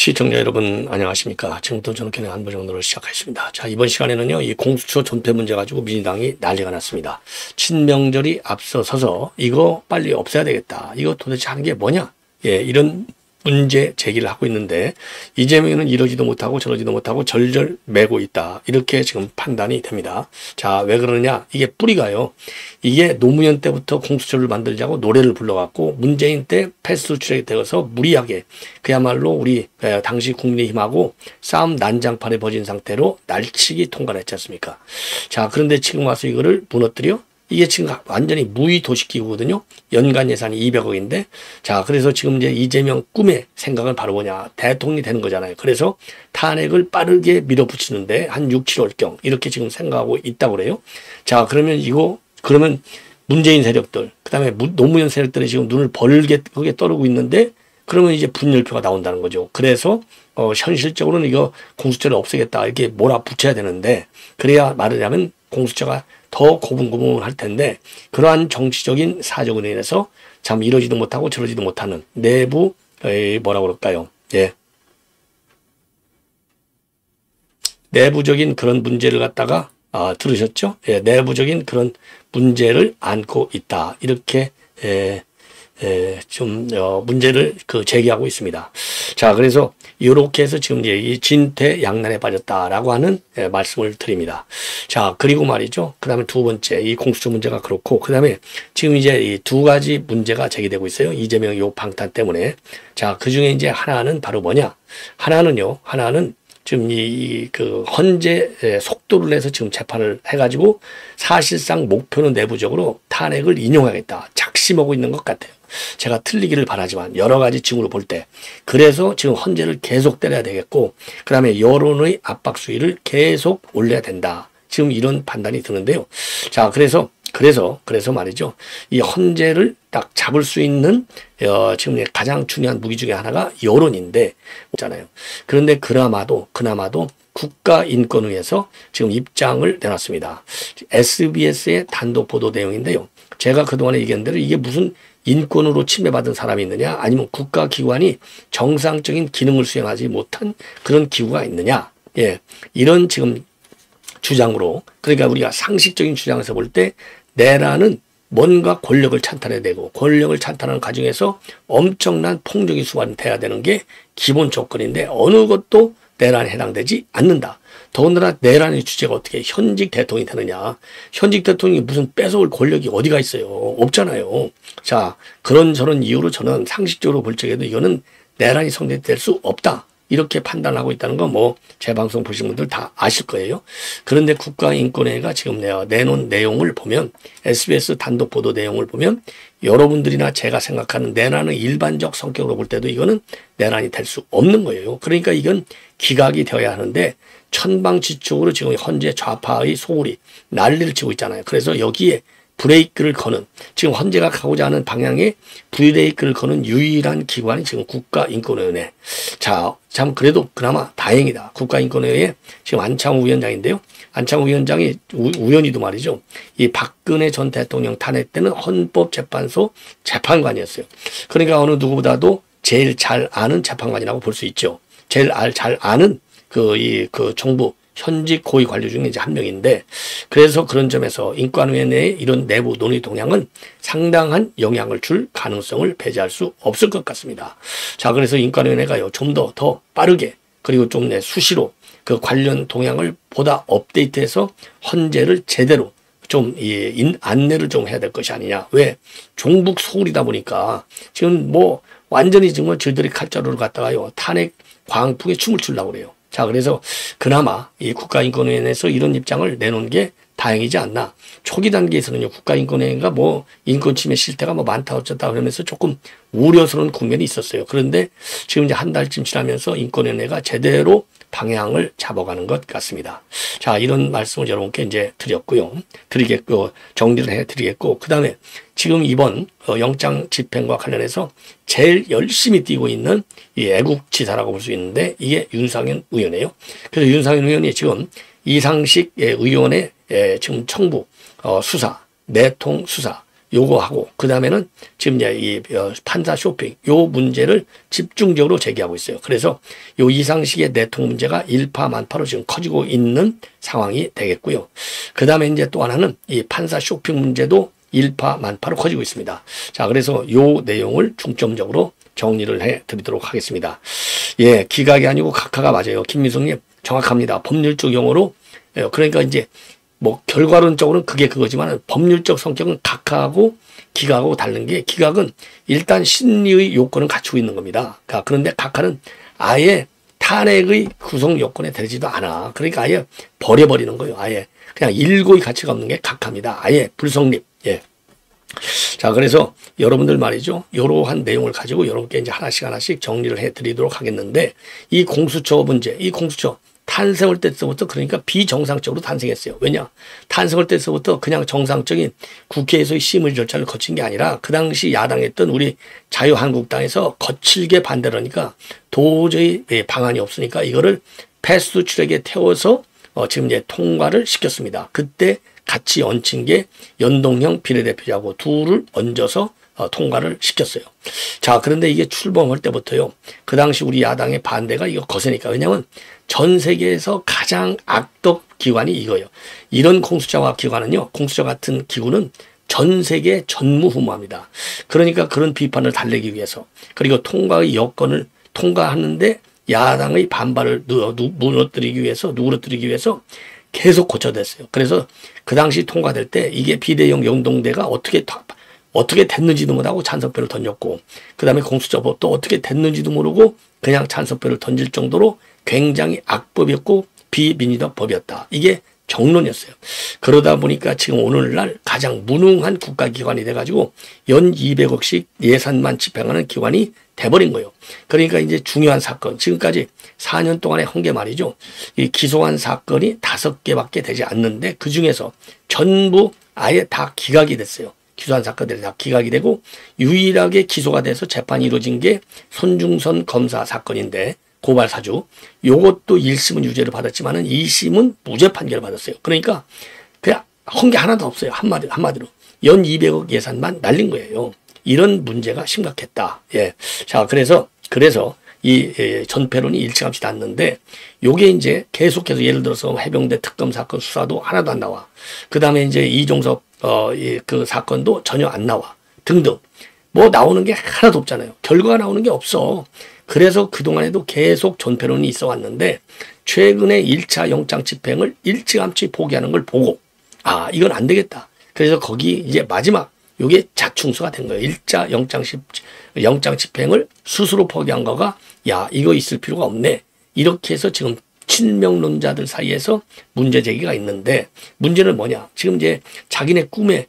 시청자 여러분 안녕하십니까. 지금부터 저는 견해 안보정도를 시작하겠습니다. 자, 이번 시간에는요, 이 공수처 존폐 문제 가지고 민주당이 난리가 났습니다. 친명절이 앞서서서 이거 빨리 없애야 되겠다. 이거 도대체 하는 게 뭐냐? 예, 이런 문제 제기를 하고 있는데 이재명은 이러지도 못하고 저러지도 못하고 절절매고 있다. 이렇게 지금 판단이 됩니다. 자, 왜 그러느냐? 이게 뿌리가요. 이게 노무현 때부터 공수처를 만들자고 노래를 불러갖고 문재인 때 패스트 트랙이 되어서 무리하게 그야말로 우리 당시 국민의힘하고 싸움 난장판에 벌어진 상태로 날치기 통과를 했지 않습니까? 자, 그런데 지금 와서 이거를 무너뜨려? 이게 지금 완전히 무의도시기구거든요. 연간 예산이 200억인데. 자, 그래서 지금 이제 이재명 꿈의 생각은 바로 뭐냐. 대통령이 되는 거잖아요. 그래서 탄핵을 빠르게 밀어붙이는데 한 6, 7월경 이렇게 지금 생각하고 있다고 그래요. 자, 그러면 문재인 세력들, 그 다음에 노무현 세력들이 지금 눈을 벌게 떠르고 있는데 그러면 이제 분열표가 나온다는 거죠. 그래서 현실적으로는 이거 공수처를 없애겠다 이렇게 몰아붙여야 되는데 그래야 말하자면 공수처가 더 고분고분할 텐데 그러한 정치적인 사정으로 인해서 참 이러지도 못하고 저러지도 못하는 내부 뭐라고 그럴까요? 예. 내부적인 그런 문제를 갖다가 들으셨죠? 예, 내부적인 그런 문제를 안고 있다. 이렇게 문제를 제기하고 있습니다. 자, 그래서 이렇게 해서 지금 이제 이 진퇴양난에 빠졌다라고 하는 말씀을 드립니다. 자, 그리고 말이죠. 그 다음에 두 번째, 이 공수처 문제가 그렇고, 그 다음에 지금 이제 이 두 가지 문제가 제기되고 있어요. 이재명 요 방탄 때문에. 자, 그 중에 이제 하나는 바로 뭐냐? 하나는 지금 그 헌재 속도를 내서 지금 재판을 해가지고 사실상 목표는 내부적으로 탄핵을 인용하겠다. 작심하고 있는 것 같아요. 제가 틀리기를 바라지만 여러 가지 징후로 볼 때. 그래서 지금 헌재를 계속 때려야 되겠고 그 다음에 여론의 압박 수위를 계속 올려야 된다. 지금 이런 판단이 드는데요. 자, 그래서 말이죠. 이 헌재를 딱 잡을 수 있는 지금 가장 중요한 무기 중에 하나가 여론인데 있잖아요. 그런데 그나마도 국가인권위에서 지금 입장을 내놨습니다. SBS의 단독 보도 내용인데요. 제가 그동안에 얘기한 대로 이게 무슨 인권으로 침해받은 사람이 있느냐 아니면 국가기관이 정상적인 기능을 수행하지 못한 그런 기구가 있느냐. 예, 이런 지금 주장으로 그러니까 우리가 상식적인 주장에서 볼 때 내란은 뭔가 권력을 찬탈해야 되고 권력을 찬탈하는 과정에서 엄청난 폭력이 수반돼야 되는 게 기본 조건인데 어느 것도 내란에 해당되지 않는다. 더군다나 내란의 주제가 어떻게 현직 대통령이 되느냐. 현직 대통령이 무슨 뺏어올 권력이 어디가 있어요. 없잖아요. 자, 그런저런 이유로 저는 상식적으로 볼 적에도 이거는 내란이 성립될 수 없다. 이렇게 판단하고 있다는 건 제 방송 보신 분들 다 아실 거예요. 그런데 국가인권위가 지금 내놓은 내용을 보면 SBS 단독 보도 내용을 보면 여러분들이나 제가 생각하는 내란의 일반적 성격으로 볼 때도 이거는 내란이 될 수 없는 거예요. 그러니까 이건 기각이 되어야 하는데 천방지축으로 지금 현재 좌파의 소굴이 난리를 치고 있잖아요. 그래서 여기에 브레이크를 거는 지금 헌재가 가고자 하는 방향에 브레이크를 거는 유일한 기관이 지금 국가인권위원회. 자, 참 그래도 그나마 다행이다. 국가인권위원회 지금 안창호 위원장인데요. 안창호 위원장이 우연히도 말이죠. 이 박근혜 전 대통령 탄핵 때는 헌법재판소 재판관이었어요. 그러니까 어느 누구보다도 제일 잘 아는 재판관이라고 볼 수 있죠. 제일 잘 아는 그 정부 현직 고위 관료 중에 이제 한 명인데 그래서 그런 점에서 인권위원회 내의 이런 내부 논의 동향은 상당한 영향을 줄 가능성을 배제할 수 없을 것 같습니다. 자, 그래서 인권위원회가요 좀 더 빠르게 그리고 좀 수시로 그 관련 동향을 보다 업데이트해서 헌재를 제대로 좀 안내를 좀 해야 될 것이 아니냐. 왜? 종북 소굴이다 보니까 지금 완전히 정말 저희들이 칼자루를 갖다가요 탄핵 광풍에 춤을 추려고 그래요. 자, 그래서 그나마 이 국가인권위원회에서 이런 입장을 내놓은 게 다행이지 않나. 초기 단계에서는요, 국가인권위원회가 인권 침해 실태가 많다 어쩌다 그러면서 조금 우려스러운 국면이 있었어요. 그런데 지금 이제 한 달쯤 지나면서 인권위원회가 제대로 방향을 잡아가는 것 같습니다. 자, 이런 말씀을 여러분께 이제 정리를 해드리겠고, 그 다음에 지금 이번 영장 집행과 관련해서 제일 열심히 뛰고 있는 이 애국지사라고 볼 수 있는데 이게 윤상현 의원이에요. 그래서 윤상현 의원이 지금 이상식 의원의 지금 청부 수사, 내통 수사, 요거하고 그 다음에는 지금 이제 이 판사 쇼핑 요 문제를 집중적으로 제기하고 있어요. 그래서 요 이상식의 내통 문제가 일파만파로 지금 커지고 있는 상황이 되겠고요. 그 다음에 이제 또 하나는 이 판사 쇼핑 문제도 일파만파로 커지고 있습니다. 자, 그래서 요 내용을 중점적으로 정리를 해 드리도록 하겠습니다. 예, 기각이 아니고 각하가 맞아요. 김미숙님 정확합니다. 법률적 용어로 그러니까 이제 뭐 결과론적으로는 그게 그거지만 법률적 성격은 각하하고 기각하고 다른 게 기각은 일단 심리의 요건을 갖추고 있는 겁니다. 그런데 각하는 아예 탄핵의 구성 요건에 되지도 않아. 그러니까 아예 버려버리는 거예요. 아예 그냥 일고의 가치가 없는 게 각하입니다. 아예 불성립. 예. 자, 그래서 여러분들 말이죠. 이러한 내용을 가지고 여러분께 이제 하나씩 정리를 해 드리도록 하겠는데 이 공수처 문제, 이 공수처 탄생할 때부터 그러니까 비정상적으로 탄생했어요. 왜냐? 탄생할 때부터 그냥 정상적인 국회에서의 심의 절차를 거친 게 아니라 그 당시 야당했던 우리 자유한국당에서 거칠게 반대를 하니까 도저히 방안이 없으니까 이거를 패스트 트랙에 태워서 지금 이제 통과를 시켰습니다. 그때 같이 얹힌 게 연동형 비례대표자하고 둘을 얹어서 통과를 시켰어요. 자, 그런데 이게 출범할 때부터요. 그 당시 우리 야당의 반대가 이거 거세니까. 왜냐하면 전 세계에서 가장 악덕 기관이 이거예요. 이런 공수처와 기관은요. 공수처 같은 기구는 전 세계 전무후무합니다. 그러니까 그런 비판을 달래기 위해서 그리고 통과의 여건을 통과하는데 야당의 반발을 누그러뜨리기 위해서 계속 고쳐댔어요. 그래서 그 당시 통과될 때 이게 비대형 영동대가 어떻게 됐는지도 못하고 찬성표를 던졌고 그 다음에 공수처법도 어떻게 됐는지도 모르고 그냥 찬성표를 던질 정도로 굉장히 악법이었고 비민주적 법이었다. 이게 정론이었어요. 그러다 보니까 지금 오늘날 가장 무능한 국가기관이 돼가지고 연 200억씩 예산만 집행하는 기관이 돼버린 거예요. 그러니까 이제 중요한 사건, 지금까지 4년 동안에 한 게 말이죠. 이 기소한 사건이 5개밖에 되지 않는데 그 중에서 전부 아예 다 기각이 됐어요. 기소한 사건들이 다 기각이 되고 유일하게 기소가 돼서 재판이 이루어진 게 손중선 검사 사건인데 고발 사주. 요것도 1심은 유죄를 받았지만은 2심은 무죄 판결을 받았어요. 그러니까 그냥 한 게 하나도 없어요. 한마디로. 연 200억 예산만 날린 거예요. 이런 문제가 심각했다. 예. 자, 그래서 이 전패론이 일찌감치 났는데 요게 이제 계속해서 예를 들어서 해병대 특검 사건 수사도 하나도 안 나와. 그 다음에 이제 이종섭 그 사건도 전혀 안 나와. 등등. 뭐 나오는 게 하나도 없잖아요. 결과가 나오는 게 없어. 그래서 그동안에도 계속 전패론이 있어 왔는데 최근에 1차 영장 집행을 일찌감치 포기하는 걸 보고 아, 이건 안 되겠다. 그래서 거기 이제 마지막 요게 자충수가 된 거예요. 1차 영장 집행을 스스로 포기한 거가 야, 이거 있을 필요가 없네. 이렇게 해서 지금 친명론자들 사이에서 문제 제기가 있는데 문제는 뭐냐? 지금 이제 자기네 꿈의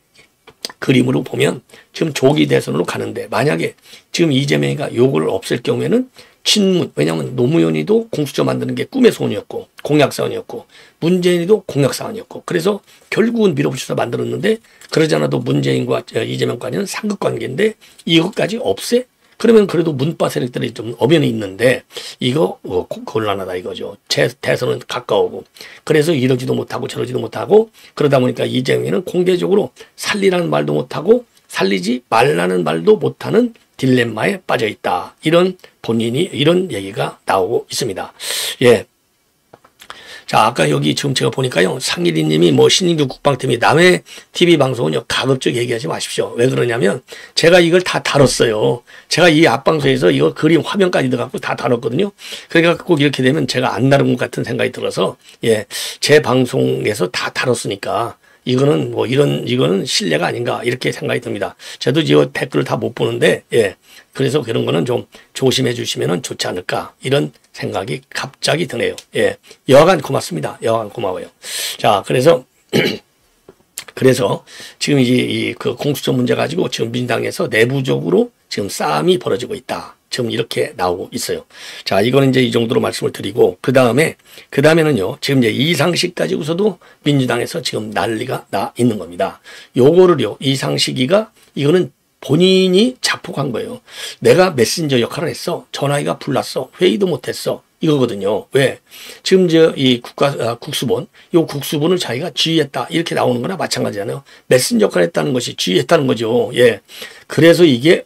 그림으로 보면 지금 조기 대선으로 가는데 만약에 지금 이재명이가 요거를 없앨 경우에는 친문, 왜냐하면 노무현이도 공수처 만드는 게 꿈의 소원이었고 공약사원이었고 문재인이도 공약사원이었고 그래서 결국은 밀어붙여서 만들었는데 그러지 않아도 문재인과 이재명과는 상극관계인데 이것까지 없애? 그러면 그래도 문파 세력들이 좀 엄연히 있는데 이거 곤란하다 이거죠. 대선은 가까우고 그래서 이러지도 못하고 저러지도 못하고 그러다 보니까 이재명이는 공개적으로 살리라는 말도 못하고 살리지 말라는 말도 못하는 딜레마에 빠져 있다. 이런 얘기가 나오고 있습니다. 예. 자, 아까 여기 지금 제가 보니까요. 상일이 님이 뭐 신인규 국방팀이 남의 TV 방송은요. 가급적 얘기하지 마십시오. 왜 그러냐면 제가 이걸 다 다뤘어요. 제가 이 앞방송에서 이거 그림 화면까지 들어가고 다 다뤘거든요. 그러니까 꼭 이렇게 되면 제가 안 다룬 것 같은 생각이 들어서 예, 제 방송에서 다 다뤘으니까 이거는 이거는 신뢰가 아닌가 이렇게 생각이 듭니다. 저도 이 댓글을 다 못 보는데 예, 그래서 그런 거는 좀 조심해 주시면 좋지 않을까 이런 생각이 갑자기 드네요. 예, 여하간 고맙습니다. 여하간 고마워요. 자, 그래서 지금 이제 그 공수처 문제 가지고 지금 민주당에서 내부적으로 지금 싸움이 벌어지고 있다. 지금 이렇게 나오고 있어요. 자, 이거는 이제 이 정도로 말씀을 드리고 그다음에는요. 지금 이제 이상식 가지고서도 민주당에서 지금 난리가 나 있는 겁니다. 요거를요. 이상식이가 이거는 본인이 자폭한 거예요. 내가 메신저 역할을 했어. 전화기가 불났어. 회의도 못했어. 이거거든요. 왜? 지금 이 국수본, 이 국수본을 자기가 지휘했다. 이렇게 나오는 거나 마찬가지잖아요. 메신저 역할을 했다는 것이 지휘했다는 거죠. 예. 그래서 이게,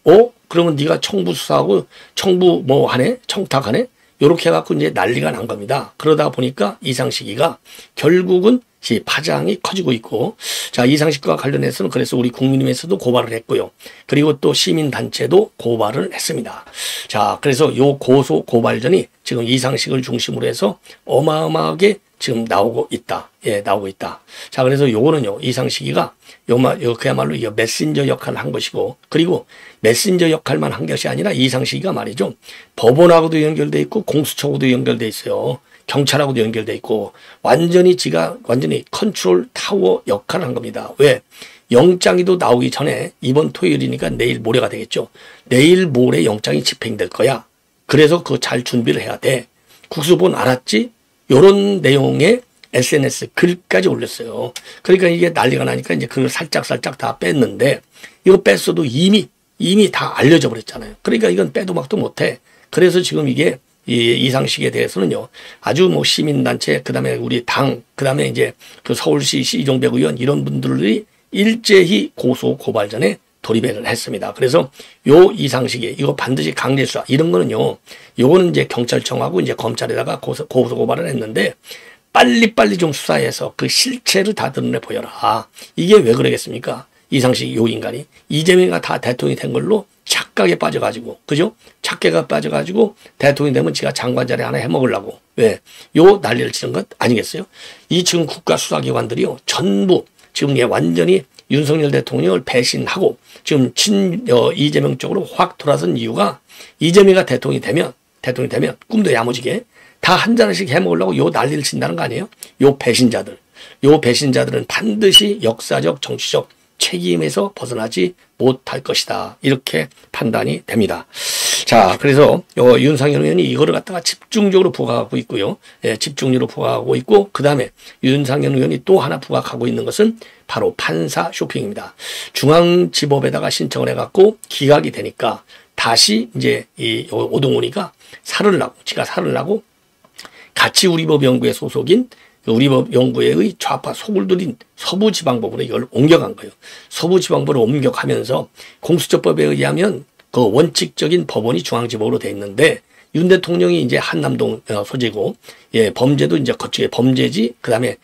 그러면 네가 청부 수사하고 청부 뭐 하네? 청탁하네? 요렇게 해갖고 이제 난리가 난 겁니다. 그러다 보니까 이상식이가 결국은 파장이 커지고 있고, 자, 이상식과 관련해서는 그래서 우리 국민의힘에서도 고발을 했고요. 그리고 또 시민단체도 고발을 했습니다. 자, 그래서 요 고소 고발전이 지금 이상식을 중심으로 해서 어마어마하게 지금 나오고 있다. 예, 나오고 있다. 자, 그래서 요거는요, 이상식이가 그야말로 이 메신저 역할을 한 것이고, 그리고 메신저 역할만 한 것이 아니라 이상식이가 말이죠, 법원하고도 연결돼 있고 공수처하고도 연결돼 있어요. 경찰하고도 연결돼 있고 완전히 컨트롤 타워 역할을 한 겁니다. 왜? 영장이도 나오기 전에 이번 토요일이니까 내일 모레가 되겠죠. 내일 모레 영장이 집행될 거야. 그래서 그거 잘 준비를 해야 돼. 국수본 알았지? 요런 내용의 SNS 글까지 올렸어요. 그러니까 이게 난리가 나니까 이제 그걸 살짝 다 뺐는데, 이거 뺐어도 이미 다 알려져 버렸잖아요. 그러니까 이건 빼도 막도 못해. 그래서 지금 이게 이상식에 대해서는요, 아주 뭐 시민단체, 그 다음에 우리 당, 그 다음에 이제 그 서울시 이종백 의원 이런 분들이 일제히 고소 고발전에 돌입을 했습니다. 그래서 요 이상식이 이거 반드시 강제 수사 이런 거는요, 요거는 이제 경찰청하고 이제 검찰에다가 고소 고발을 했는데 빨리빨리 좀 수사해서 그 실체를 다 드러내 보여라. 이게 왜 그러겠습니까? 이상식 요 인간이 이재명이가 다 대통령이 된 걸로 착각에 빠져가지고, 그죠? 착각에 빠져가지고 대통령이 되면 지가 장관 자리 하나 해먹으려고. 왜? 요 난리를 치는 것 아니겠어요? 이 지금 국가수사기관들이요, 전부 지금 완전히 윤석열 대통령을 배신하고 지금 이재명 쪽으로 확 돌아선 이유가, 이재명이가 대통령이 되면 꿈도 야무지게 다 한 자리씩 해먹으려고 요 난리를 친다는 거 아니에요? 요 배신자들은 반드시 역사적 정치적 책임에서 벗어나지 못할 것이다. 이렇게 판단이 됩니다. 자, 그래서 윤상현 의원이 이거를 갖다가 집중적으로 부각하고 있고요. 예, 집중적으로 부각하고 있고, 그 다음에 윤상현 의원이 또 하나 부각하고 있는 것은 바로 판사 쇼핑입니다. 중앙지법에다가 신청을 해갖고 기각이 되니까 다시 이제 이 오동훈이가 지가 살을 나고 같이 우리법연구회 소속인 우리법연구회의 좌파 소굴들인 서부지방법으로 이걸 옮겨간 거예요. 서부지방법으로 옮겨가면서 공수처법에 의하면 그 원칙적인 법원이 중앙지법으로 돼 있는데, 윤 대통령이 이제 한남동 소재고, 예, 범죄도 이제 그쪽에 범죄지, 그 다음에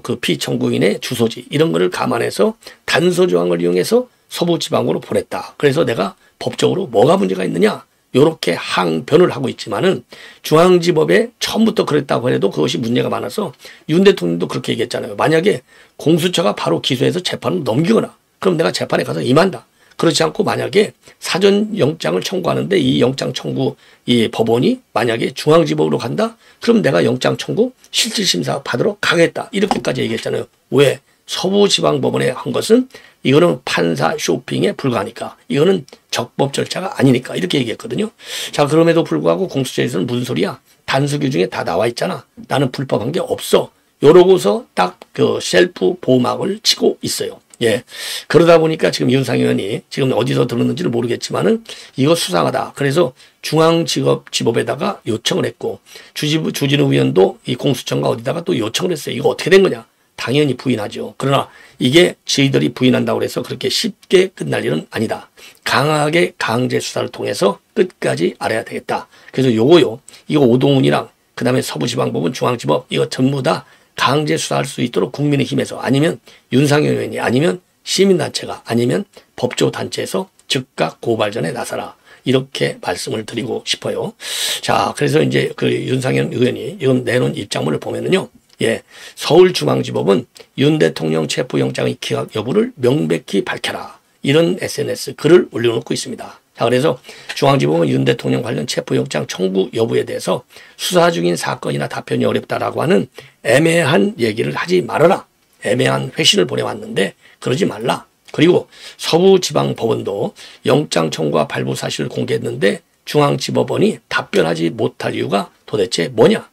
그 피청구인의 주소지, 이런 거를 감안해서 단서조항을 이용해서 서부지방으로 보냈다. 그래서 내가 법적으로 뭐가 문제가 있느냐? 요렇게 항변을 하고 있지만은 중앙지법에 처음부터 그랬다고 해도 그것이 문제가 많아서 윤 대통령도 그렇게 얘기했잖아요. 만약에 공수처가 바로 기소해서 재판을 넘기거나, 그럼 내가 재판에 가서 임한다. 그렇지 않고 만약에 사전 영장을 청구하는데 이 영장 청구 이 법원이 만약에 중앙지법으로 간다? 그럼 내가 영장 청구 실질심사 받으러 가겠다. 이렇게까지 얘기했잖아요. 왜? 서부지방법원에 한 것은 이거는 판사 쇼핑에 불과하니까, 이거는 적법 절차가 아니니까, 이렇게 얘기했거든요. 자, 그럼에도 불구하고 공수처에서는 무슨 소리야? 단수 규정에 다 나와 있잖아. 나는 불법한 게 없어. 요러고서 딱 그 셀프 보호막을 치고 있어요. 예. 그러다 보니까 지금 윤상현 의원이 지금 어디서 들었는지는 모르겠지만은 이거 수상하다. 그래서 중앙지법에다가 요청을 했고, 주진우 의원도 이 공수처가 어디다가 또 요청을 했어요. 이거 어떻게 된 거냐? 당연히 부인하죠. 그러나 이게 저희들이 부인한다고 해서 그렇게 쉽게 끝날 일은 아니다. 강하게 강제 수사를 통해서 끝까지 알아야 되겠다. 그래서 이거 오동훈이랑 그 다음에 서부지방법원, 중앙지법 이거 전부 다 강제 수사할 수 있도록 국민의힘에서, 아니면 윤상현 의원이, 아니면 시민단체가, 아니면 법조단체에서 즉각 고발전에 나서라. 이렇게 말씀을 드리고 싶어요. 자, 그래서 이제 그 윤상현 의원이 지금 내놓은 입장문을 보면은요, 예, 서울중앙지법은 윤 대통령 체포영장의 기각 여부를 명백히 밝혀라. 이런 SNS 글을 올려놓고 있습니다. 자, 그래서 중앙지법은 윤 대통령 관련 체포영장 청구 여부에 대해서 수사 중인 사건이나 답변이 어렵다라고 하는 애매한 얘기를 하지 말아라. 애매한 회신을 보내왔는데 그러지 말라. 그리고 서부지방법원도 영장 청구와 발부 사실을 공개했는데 중앙지법원이 답변하지 못할 이유가 도대체 뭐냐.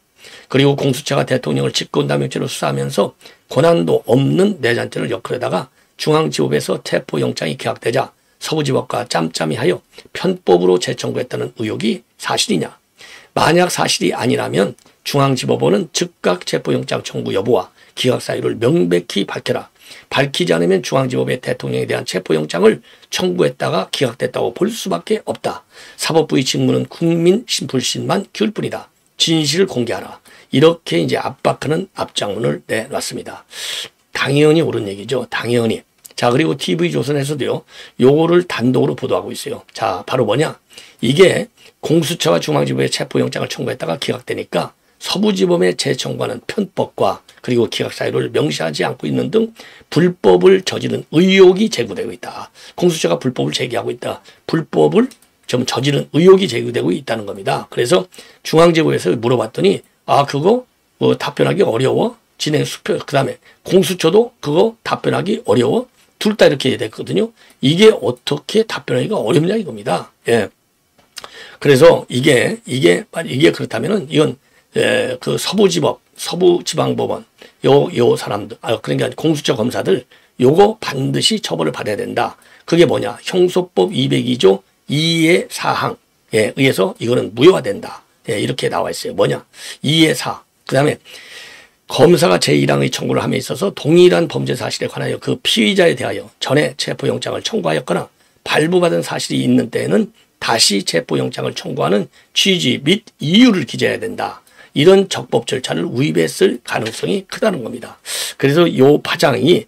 그리고 공수처가 대통령을 직권남용죄로 수사하면서 권한도 없는 내장죄를 엮으려다가 중앙지법에서 체포영장이 기각되자 서부지법과 짬짬이 하여 편법으로 재청구했다는 의혹이 사실이냐. 만약 사실이 아니라면 중앙지법원은 즉각 체포영장 청구 여부와 기각 사유를 명백히 밝혀라. 밝히지 않으면 중앙지법의 대통령에 대한 체포영장을 청구했다가 기각됐다고 볼 수밖에 없다. 사법부의 직무는 국민 불신만 키울 뿐이다. 진실을 공개하라. 이렇게 이제 압박하는 압장문을 내놨습니다. 당연히 옳은 얘기죠. 당연히. 자, 그리고 TV조선에서도요, 요거를 단독으로 보도하고 있어요. 자, 바로 뭐냐? 이게 공수처와 중앙지법의 체포영장을 청구했다가 기각되니까 서부지법의 재청구하는 편법과 그리고 기각 사유를 명시하지 않고 있는 등 불법을 저지른 의혹이 제기되고 있다. 공수처가 불법을 제기하고 있다. 불법을 좀 저지른 의혹이 제기되고 있다는 겁니다. 그래서 중앙지법에서 물어봤더니 그거 답변하기 어려워. 진행 수표. 그다음에 공수처도 그거 답변하기 어려워. 둘 다 이렇게 됐거든요. 이게 어떻게 답변하기가 어렵냐 이겁니다. 예. 그래서 이게 그렇다면은 이건 그 서부지방법원 요 사람들 그러니까 공수처 검사들 요거 반드시 처벌을 받아야 된다. 그게 뭐냐? 형소법 202조 2의 사항에 의해서 이거는 무효화된다. 예, 이렇게 나와 있어요. 뭐냐? 2의 4. 그다음에 검사가 제1항의 청구를 함에 있어서 동일한 범죄 사실에 관하여 그 피의자에 대하여 전에 체포영장을 청구하였거나 발부받은 사실이 있는 때에는 다시 체포영장을 청구하는 취지 및 이유를 기재해야 된다. 이런 적법 절차를 위배했을 가능성이 크다는 겁니다. 그래서 요 파장이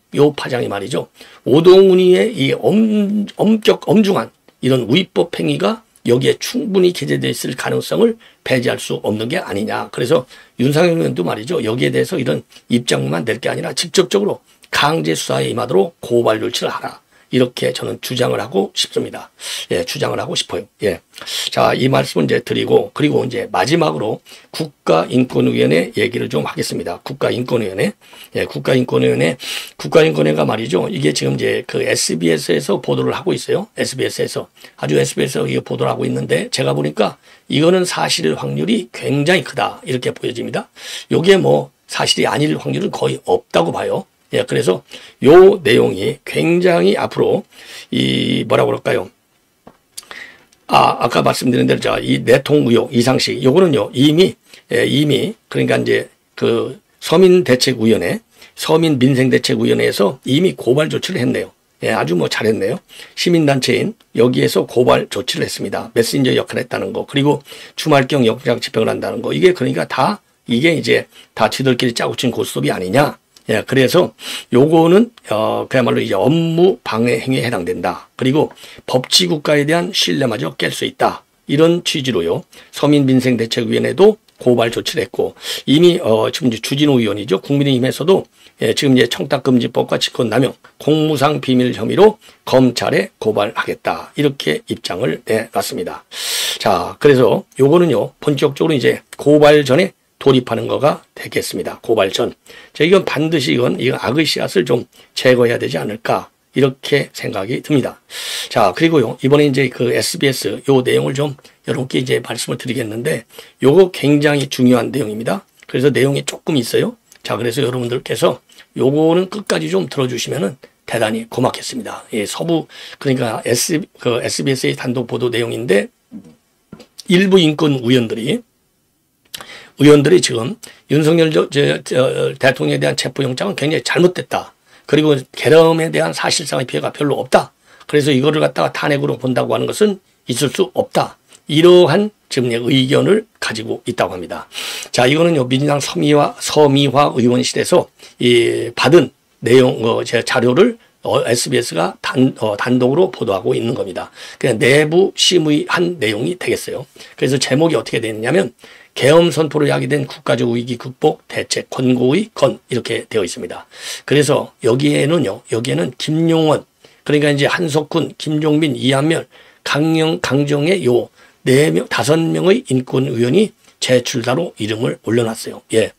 말이죠. 오동훈이의 이 엄중한 이런 위법 행위가 여기에 충분히 기재되어 있을 가능성을 배제할 수 없는 게 아니냐. 그래서 윤석열 의원도 말이죠. 여기에 대해서 이런 입장만 낼 게 아니라 직접적으로 강제 수사에 임하도록 고발 조치를 하라. 이렇게 저는 주장을 하고 싶습니다. 예, 주장을 하고 싶어요. 예. 자, 이 말씀을 이제 드리고, 그리고 이제 마지막으로 국가인권위원회 얘기를 좀 하겠습니다. 국가인권위원회. 예, 국가인권위가 말이죠. 이게 지금 이제 그 SBS에서 보도를 하고 있어요. SBS에서 이거 보도를 하고 있는데, 제가 보니까 이거는 사실 확률이 굉장히 크다. 이렇게 보여집니다. 요게 뭐 사실이 아닐 확률은 거의 없다고 봐요. 예, 그래서 요 내용이 굉장히 앞으로 뭐라고 그럴까요? 아까 말씀드린 대로 이 내통 의혹 이상식 요거는요 이미 그러니까 이제 그 서민민생대책위원회에서 이미 고발 조치를 했네요. 예, 아주 뭐 잘했네요. 시민단체인 여기에서 고발 조치를 했습니다. 메신저 역할을 했다는 거, 그리고 주말경 영장 집행을 한다는 거, 이게 그러니까 이게 이제 다 지들끼리 짜고 친 고스톱이 아니냐. 예, 그래서 요거는 그야말로 이제 업무 방해 행위에 해당된다. 그리고 법치 국가에 대한 신뢰마저 깰 수 있다. 이런 취지로요. 서민민생대책위원회도 고발 조치를 했고, 이미 지금 이제 주진우 의원이죠. 국민의힘에서도 지금 이제 청탁금지법과 직권남용, 공무상 비밀 혐의로 검찰에 고발하겠다. 이렇게 입장을 내놨습니다. 자, 그래서 요거는요 본격적으로 이제 고발 전에 돌입하는 거가 되겠습니다. 고발 전. 자, 이건 반드시 이건 악의 씨앗을 좀 제거해야 되지 않을까. 이렇게 생각이 듭니다. 자, 그리고요, 이번에 이제 그 SBS 요 내용을 좀 여러분께 이제 말씀을 드리겠는데, 요거 굉장히 중요한 내용입니다. 그래서 내용이 조금 있어요. 자, 그래서 여러분들께서 요거는 끝까지 좀 들어주시면은 대단히 고맙겠습니다. 예, 그러니까 SBS의 단독 보도 내용인데, 일부 인권 의원들이 지금 윤석열 대통령에 대한 체포영장은 굉장히 잘못됐다. 그리고 계엄에 대한 사실상의 피해가 별로 없다. 그래서 이거를 갖다가 탄핵으로 본다고 하는 것은 있을 수 없다. 이러한 지금 의견을 가지고 있다고 합니다. 자, 이거는요, 민주당 서미화 의원실에서 받은 내용, 제 자료를 SBS가 단독으로 보도하고 있는 겁니다. 그냥 내부 심의한 내용이 되겠어요. 그래서 제목이 어떻게 되느냐면, 계엄 선포를 야기된 국가적 위기 극복 대책 권고의 건 이렇게 되어 있습니다. 그래서 여기에는 김용원, 그러니까 이제 한석훈, 김종민, 이한멸, 강정의 요 5명의 인권위원이 제출자로 이름을 올려놨어요. 예.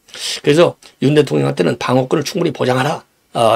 그래서 윤 대통령한테는 방어권을 충분히 보장하라.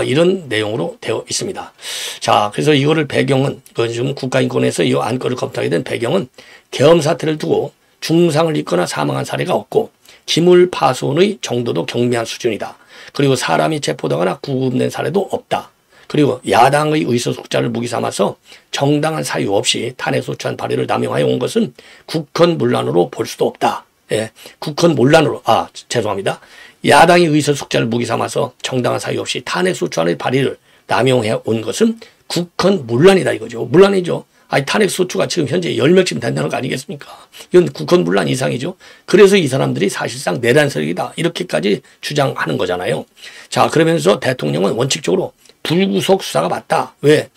이런 내용으로 되어 있습니다. 자, 그래서 이거를 배경은, 지금 국가인권에서 이 안건을 검토하게 된 배경은 계엄 사태를 두고 중상을 입거나 사망한 사례가 없고 기물 파손의 정도도 경미한 수준이다. 그리고 사람이 체포되거나 구금된 사례도 없다. 그리고 야당의 의소속자를 무기 삼아서 정당한 사유 없이 탄핵소추안 발의를 남용하여 온 것은 국헌문란으로 볼 수도 없다. 예, 국헌 문란으로, 죄송합니다. 야당이 의석숫자를 무기 삼아서 정당한 사유 없이 탄핵소추안의 발의를 남용해 온 것은 국헌 문란이다 이거죠. 문란이죠. 탄핵소추가 지금 현재 10명쯤 된다는 거 아니겠습니까? 이건 국헌 문란 이상이죠. 그래서 이 사람들이 사실상 내란 세력이다. 이렇게까지 주장하는 거잖아요. 자, 그러면서 대통령은 원칙적으로 불구속 수사가 맞다. 왜?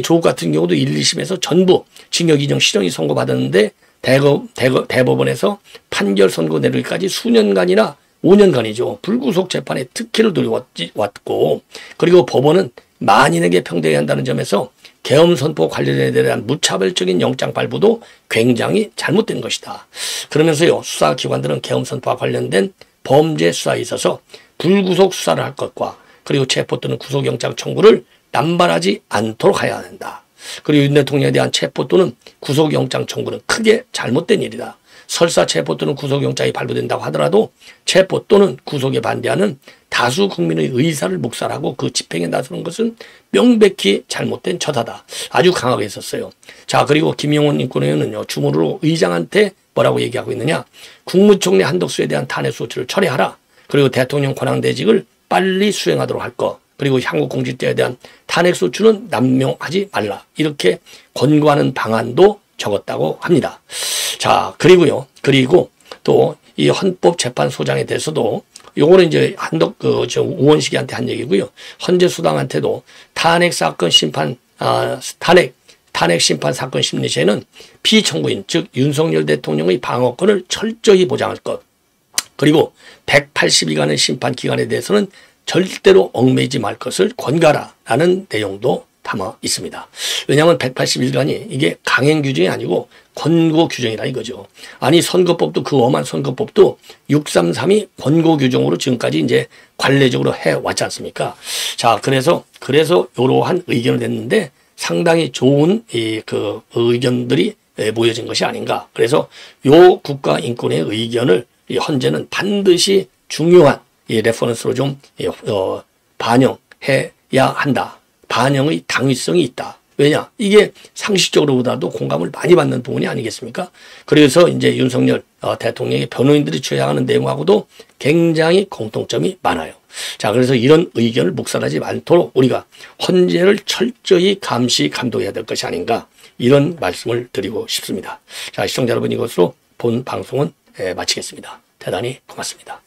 조국 같은 경우도 1, 2심에서 전부 징역 2년 실형이 선고받았는데 대법원에서 판결 선고 내리기까지 수년간이나 5년간이죠. 불구속 재판에 특혜를 누려왔고, 그리고 법원은 만인에게 평등해야 한다는 점에서 계엄 선포 관련에 대한 무차별적인 영장 발부도 굉장히 잘못된 것이다. 그러면서요, 수사기관들은 계엄 선포와 관련된 범죄 수사에 있어서 불구속 수사를 할 것과 그리고 체포 또는 구속영장 청구를 남발하지 않도록 해야 한다. 그리고 윤 대통령에 대한 체포 또는 구속영장 청구는 크게 잘못된 일이다. 설사 체포 또는 구속영장이 발부된다고 하더라도 체포 또는 구속에 반대하는 다수 국민의 의사를 묵살하고 그 집행에 나서는 것은 명백히 잘못된 처사다. 아주 강하게 했었어요. 자, 그리고 김용원 인권위원은요, 주문으로 의장한테 뭐라고 얘기하고 있느냐. 국무총리 한덕수에 대한 탄핵소추를 철회하라. 그리고 대통령 권한대직을 빨리 수행하도록 할 것. 그리고 향후 공직자에 대한 탄핵소추는 남용하지 말라. 이렇게 권고하는 방안도 적었다고 합니다. 자, 그리고 또 이 헌법재판소장에 대해서도 요거는 이제 우원식이한테 한 얘기고요. 헌재수당한테도 탄핵 심판 사건 심리 시에는 피청구인, 즉 윤석열 대통령의 방어권을 철저히 보장할 것. 그리고 180일간의 심판 기간에 대해서는 절대로 얽매이지 말 것을 권고하라라는 내용도 담아 있습니다. 왜냐하면 180일간이 이게 강행 규정이 아니고 권고 규정이라 이거죠. 선거법도 그 엄한 선거법도 633이 권고 규정으로 지금까지 이제 관례적으로 해 왔지 않습니까? 자, 그래서 이러한 의견을 냈는데 상당히 좋은 그 의견들이 모여진 것이 아닌가. 그래서 요 국가인권의 의견을 이 헌재는 반드시 중요한 이 레퍼런스로 좀 반영해야 한다. 반영의 당위성이 있다. 왜냐? 이게 상식적으로 보다도 공감을 많이 받는 부분이 아니겠습니까? 그래서 이제 윤석열 대통령의 변호인들이 주장하는 내용하고도 굉장히 공통점이 많아요. 자, 그래서 이런 의견을 묵살하지 않도록 우리가 헌재를 철저히 감시 감독해야 될 것이 아닌가, 이런 말씀을 드리고 싶습니다. 자, 시청자 여러분, 이것으로 본 방송은 마치겠습니다. 대단히 고맙습니다.